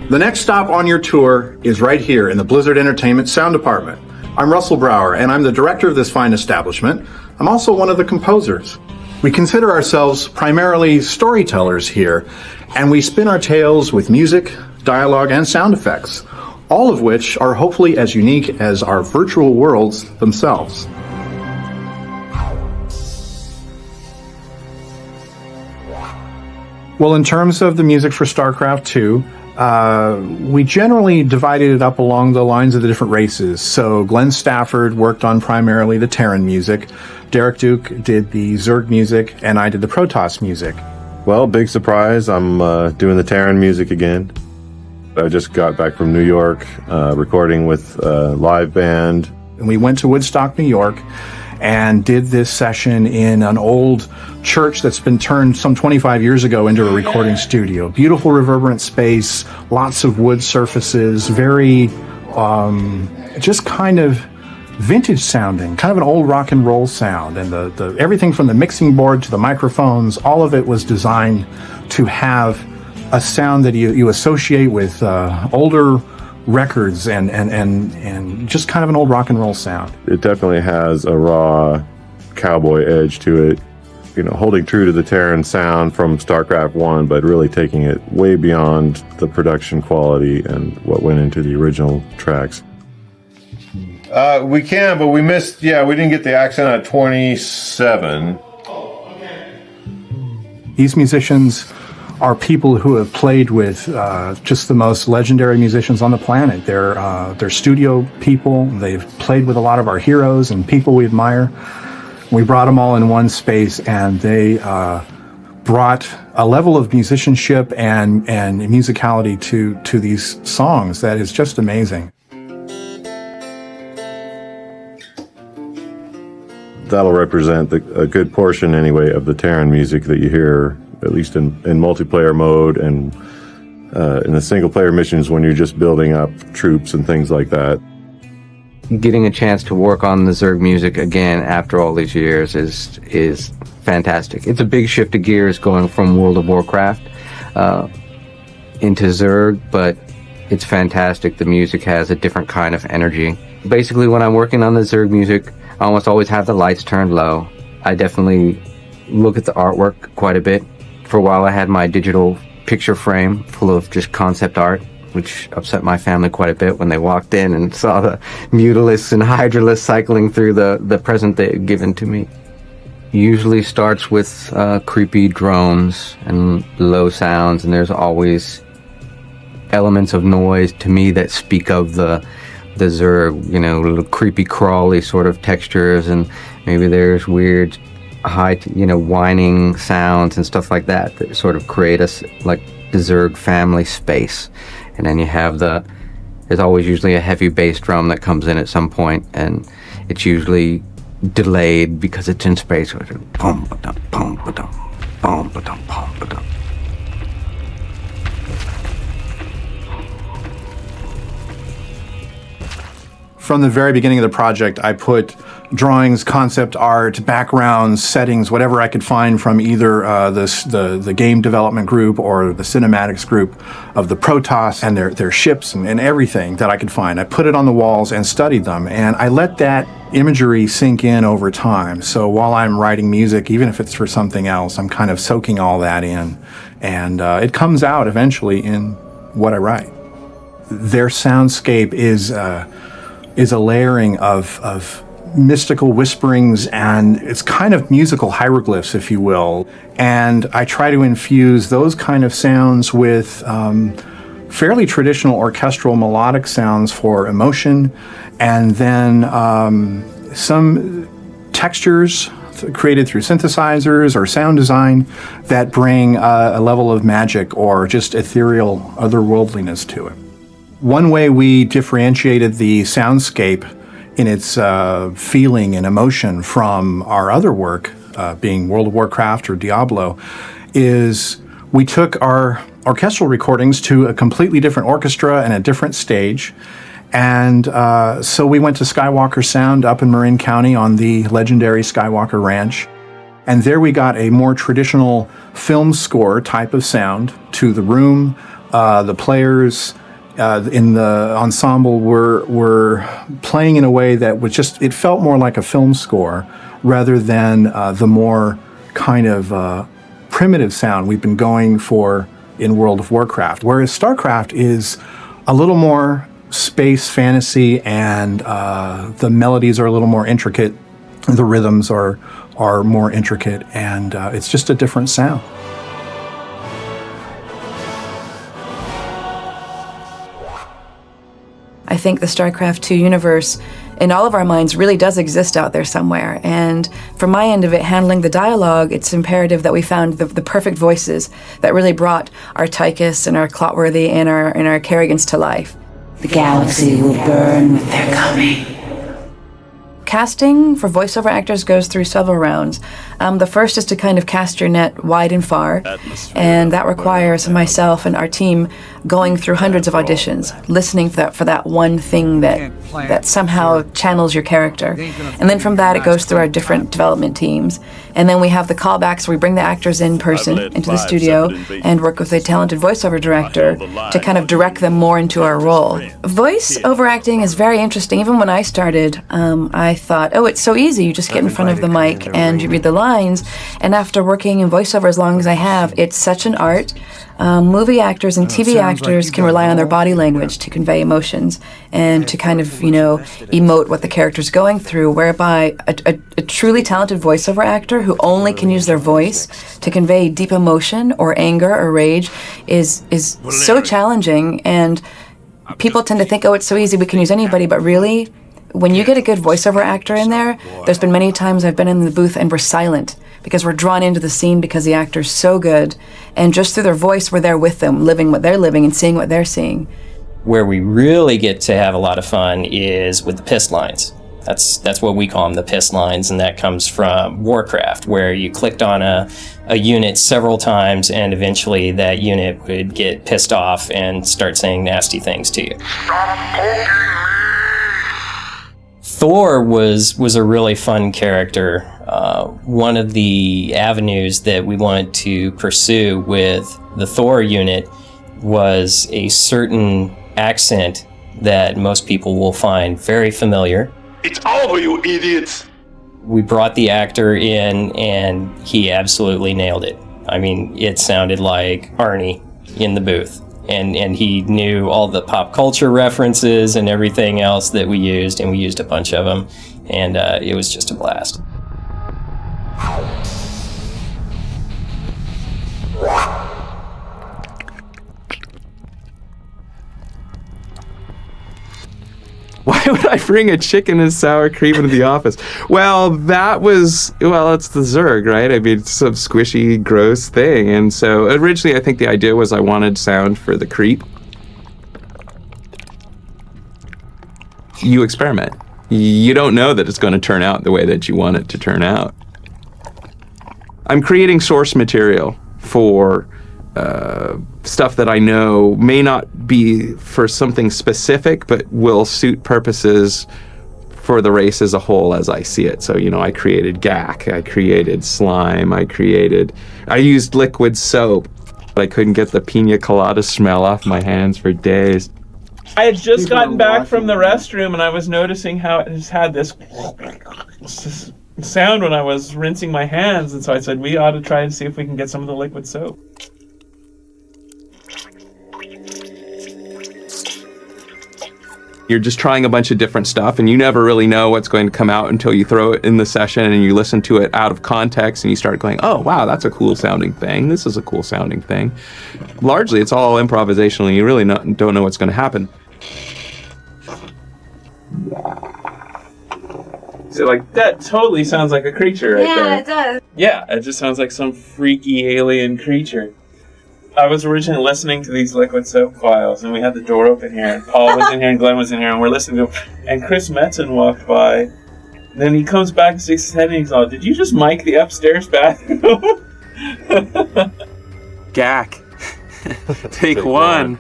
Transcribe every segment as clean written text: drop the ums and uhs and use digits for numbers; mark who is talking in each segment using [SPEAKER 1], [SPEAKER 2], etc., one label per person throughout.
[SPEAKER 1] The next stop on your tour is right here in the Blizzard Entertainment Sound Department. I'm Russell Brower, and I'm the director of this fine establishment. I'm also one of the composers. We consider ourselves primarily storytellers here, and we spin our tales with music, dialogue, and sound effects, all of which are hopefully as unique as our virtual worlds themselves. Well, in terms of the music for StarCraft 2, we generally divided it up along the lines of the different races. So Glenn Stafford worked on primarily the Terran music, Derek Duke did the Zerg music, and I did the Protoss music.
[SPEAKER 2] Well, big surprise, I'm doing the Terran music again. I just got back from New York, recording with a live band.
[SPEAKER 1] And we went to Woodstock, New York, and did this session in an old church that's been turned some 25 years ago into a recording studio. Beautiful reverberant space, lots of wood surfaces, very just kind of vintage sounding, kind of an old rock and roll sound. And the everything from the mixing board to the microphones, all of it was designed to have a sound that you associate with older records and just kind of an old rock and roll sound.
[SPEAKER 2] It definitely has a raw cowboy edge to it, you know, holding true to the Terran sound from StarCraft 1, but really taking it way beyond the production quality and what went into the original tracks. We can, but we missed, we didn't get the accent at 27.
[SPEAKER 1] These musicians are people who have played with just the most legendary musicians on the planet. They're studio people. They've played with a lot of our heroes and people we admire. We brought them all in one space, and they brought a level of musicianship and musicality to these songs that is just amazing.
[SPEAKER 2] That'll represent a good portion, anyway, of the Terran music that you hear, at least in multiplayer mode and in the single-player missions when you're just building up troops and things like that.
[SPEAKER 3] Getting a chance to work on the Zerg music again after all these years is fantastic. It's a big shift of gears going from World of Warcraft into Zerg, but it's fantastic. The music has a different kind of energy. Basically, when I'm working on the Zerg music, I almost always have the lights turned low. I definitely look at the artwork quite a bit. For a while, I had my digital picture frame full of just concept art, which upset my family quite a bit when they walked in and saw the Mutalisks and Hydralisks cycling through the present they had given to me. Usually starts with creepy drones and low sounds, and there's always elements of noise to me that speak of the Zerg, you know, little creepy crawly sort of textures, and maybe there's weird high, whining sounds and stuff like that sort of create us like the Zerg family space. And then you have there's always usually a heavy bass drum that comes in at some point, and it's usually delayed because it's in space. So it's boom, ba-dum, boom, ba-dum, boom, ba-dum, boom, ba-dum.
[SPEAKER 1] From the very beginning of the project, I put drawings, concept art, backgrounds, settings, whatever I could find from either the game development group or the cinematics group of the Protoss and their ships and everything that I could find. I put it on the walls and studied them, and I let that imagery sink in over time. So while I'm writing music, even if it's for something else, I'm kind of soaking all that in, and it comes out eventually in what I write. Their soundscape is a layering of mystical whisperings, and it's kind of musical hieroglyphs, if you will. And I try to infuse those kind of sounds with fairly traditional orchestral melodic sounds for emotion, and then some textures created through synthesizers or sound design that bring a level of magic or just ethereal otherworldliness to it. One way we differentiated the soundscape in its feeling and emotion from our other work, being World of Warcraft or Diablo, is we took our orchestral recordings to a completely different orchestra and a different stage. And so we went to Skywalker Sound up in Marin County on the legendary Skywalker Ranch. And there we got a more traditional film score type of sound to the room. The players in the ensemble were playing in a way that was just, it felt more like a film score rather than the more kind of primitive sound we've been going for in World of Warcraft. Whereas StarCraft is a little more space fantasy, and the melodies are a little more intricate, the rhythms are more intricate, and it's just a different sound.
[SPEAKER 4] I think the StarCraft 2 universe in all of our minds really does exist out there somewhere. And from my end of it, handling the dialogue, it's imperative that we found the perfect voices that really brought our Tychus and our Clotworthy and our Kerrigans to life.
[SPEAKER 5] The galaxy will burn with their coming.
[SPEAKER 4] Casting for voiceover actors goes through several rounds. The first is to kind of cast your net wide and far, and that requires myself and our team going through hundreds of auditions, listening for that one thing that somehow channels your character. And then from that, it goes through our different development teams. And then we have the callbacks where we bring the actors in person into the studio and work with a talented voiceover director to kind of direct them more into our role. Voiceover acting is very interesting. Even when I started, I thought, oh, it's so easy. You just get in front of the mic and you read the lines. And after working in voiceover as long as I have, it's such an art. Movie actors and TV actors can rely on their body language to convey emotions and to kind of, emote what the character's going through, whereby a truly talented voiceover actor who only can use their voice to convey deep emotion or anger or rage is so challenging. And people tend to think, oh, it's so easy, we can use anybody, but really, when you get a good voiceover actor in there, there's been many times I've been in the booth and we're silent because we're drawn into the scene because the actor's so good, and just through their voice, we're there with them, living what they're living and seeing what they're seeing.
[SPEAKER 6] Where we really get to have a lot of fun is with the piss lines. That's what we call them, the piss lines, and that comes from Warcraft, where you clicked on a unit several times and eventually that unit would get pissed off and start saying nasty things to you. Thor was a really fun character. One of the avenues that we wanted to pursue with the Thor unit was a certain accent that most people will find very familiar.
[SPEAKER 7] It's over, you idiots!
[SPEAKER 6] We brought the actor in and he absolutely nailed it. I mean, it sounded like Arnie in the booth. And he knew all the pop culture references and everything else that we used, and we used a bunch of them, and it was just a blast.
[SPEAKER 8] Why would I bring a chicken and sour cream into the office? Well, it's the Zerg, right? I mean, it's some squishy, gross thing. And so originally I think the idea was I wanted sound for the creep. You experiment. You don't know that it's going to turn out the way that you want it to turn out. I'm creating source material for stuff that I know may not be for something specific, but will suit purposes for the race as a whole as I see it. So, I created gack, I created slime, I used liquid soap. I couldn't get the pina colada smell off my hands for days.
[SPEAKER 9] I had just gotten back from the restroom and I was noticing how it has had this sound when I was rinsing my hands, and so I said we ought to try and see if we can get some of the liquid soap. You're just trying a bunch of different stuff, and you never really know what's going to come out until you throw it in the session and you listen to it out of context and you start going, oh, wow, that's a cool sounding thing. This is a cool sounding thing. Largely, it's all improvisational. You really don't know what's going to happen. So, that totally sounds like a creature right there.
[SPEAKER 4] Yeah, it does.
[SPEAKER 9] Yeah, it just sounds like some freaky alien creature. I was originally listening to these liquid soap files, and we had the door open here, and Paul was in here, and Glenn was in here, and we're listening to them. And Chris Metzen walked by. Then he comes back and sticks his head in, and he's all, did you just mic the upstairs bathroom?
[SPEAKER 8] Gack. Take one.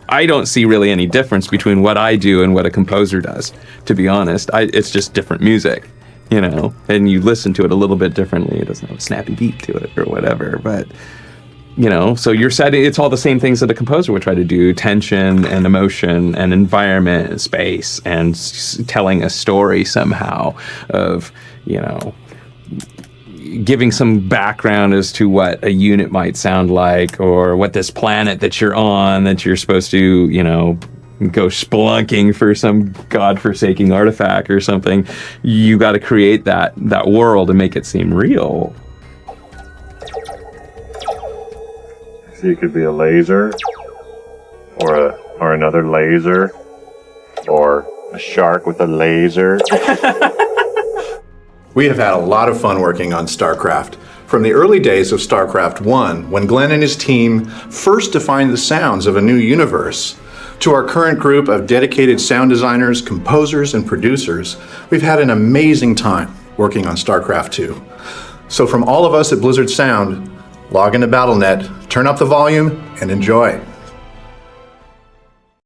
[SPEAKER 8] I don't see really any difference between what I do and what a composer does, to be honest. It's just different music. you know, and you listen to it a little bit differently. It doesn't have a snappy beat to it or whatever, but you know, so you're setting, it's all the same things that a composer would try to do: tension and emotion and environment and space and telling a story somehow of, you know, giving some background as to what a unit might sound like, or what this planet that you're on, that you're supposed to, you know, go spelunking for some godforsaken artifact or something. You got to create that world and make it seem real.
[SPEAKER 2] So you could be a laser, or another laser, or a shark with a laser.
[SPEAKER 1] We have had a lot of fun working on StarCraft. From the early days of StarCraft 1, when Glenn and his team first defined the sounds of a new universe, to our current group of dedicated sound designers, composers, and producers, we've had an amazing time working on StarCraft 2. So from all of us at Blizzard Sound, log into BattleNet, turn up the volume, and enjoy.